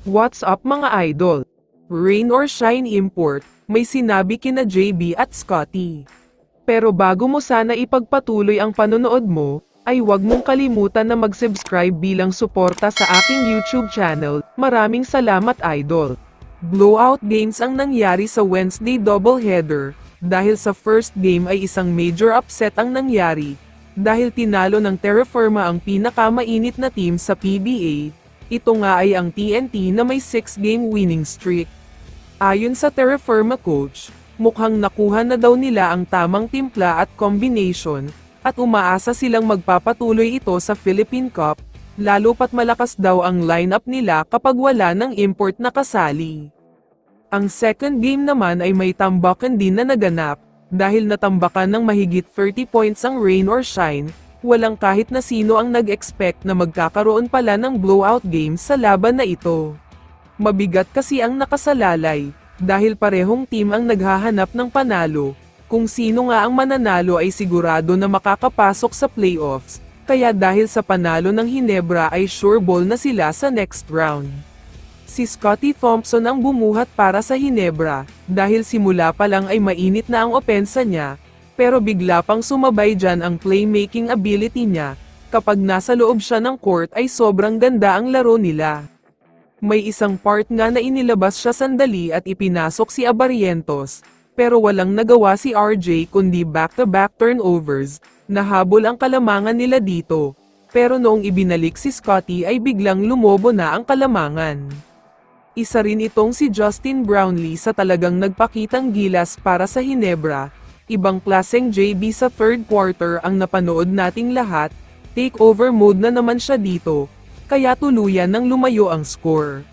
What's up mga idol? Rain or Shine Import, may sinabi kina JB at Scotty. Pero bago mo sana ipagpatuloy ang panonood mo, ay huwag mong kalimutan na mag-subscribe bilang suporta sa aking YouTube channel. Maraming salamat idol. Blowout games ang nangyari sa Wednesday doubleheader, dahil sa first game ay isang major upset ang nangyari, dahil tinalo ng Terra Firma ang pinakamainit na team sa PBA. Ito nga ay ang TNT na may 6-game winning streak. Ayon sa Terra Firma coach, mukhang nakuha na daw nila ang tamang timpla at combination, at umaasa silang magpapatuloy ito sa Philippine Cup, lalo pat malakas daw ang lineup nila kapag wala ng import na kasali. Ang second game naman ay may tambakan din na naganap, dahil natambakan ng mahigit 30 points ang Rain or Shine. Walang kahit na sino ang nag-expect na magkakaroon pala ng blowout game sa laban na ito. Mabigat kasi ang nakasalalay, dahil parehong team ang naghahanap ng panalo. Kung sino nga ang mananalo ay sigurado na makakapasok sa playoffs, kaya dahil sa panalo ng Hinebra ay sure ball na sila sa next round. Si Scotty Thompson ang bumuhat para sa Hinebra, dahil simula pa lang ay mainit na ang opensa niya, pero bigla pang sumabay dyan ang playmaking ability niya. Kapag nasa loob siya ng court ay sobrang ganda ang laro nila. May isang part nga na inilabas siya sandali at ipinasok si Abarrientos, pero walang nagawa si RJ kundi back-to-back turnovers. Nahabol ang kalamangan nila dito, pero noong ibinalik si Scotty ay biglang lumobo na ang kalamangan. Isa rin itong si Justin Brownlee sa talagang nagpakitang gilas para sa Hinebra. Ibang klaseng JB sa third quarter ang napanood nating lahat, takeover mode na naman siya dito, kaya tuluyan ng lumayo ang score.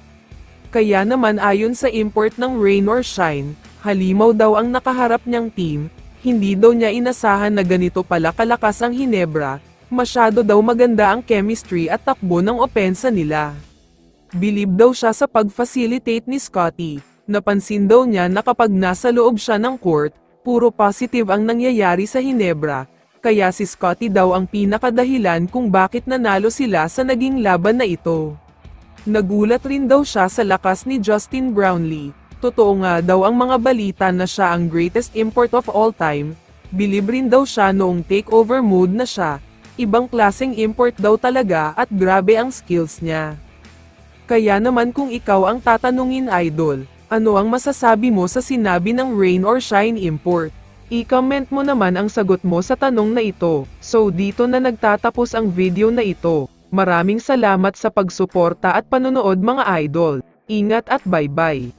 Kaya naman ayon sa import ng Rain or Shine, halimaw daw ang nakaharap niyang team, hindi daw niya inasahan na ganito pala kalakas ang Hinebra, masyado daw maganda ang chemistry at takbo ng opensa nila. Bilib daw siya sa pag-facilitate ni Scotty, napansin daw niya na kapag nasa loob siya ng court, puro positive ang nangyayari sa Hinebra, kaya si Scotty daw ang pinakadahilan kung bakit nanalo sila sa naging laban na ito. Nagulat rin daw siya sa lakas ni Justin Brownlee, totoo nga daw ang mga balita na siya ang greatest import of all time, bilib rin daw siya noong takeover mode na siya, ibang klaseng import daw talaga at grabe ang skills niya. Kaya naman kung ikaw ang tatanungin idol, ano ang masasabi mo sa sinabi ng Rain or Shine Import? I-comment mo naman ang sagot mo sa tanong na ito. So dito na nagtatapos ang video na ito. Maraming salamat sa pagsuporta at panonood mga idol. Ingat at bye-bye.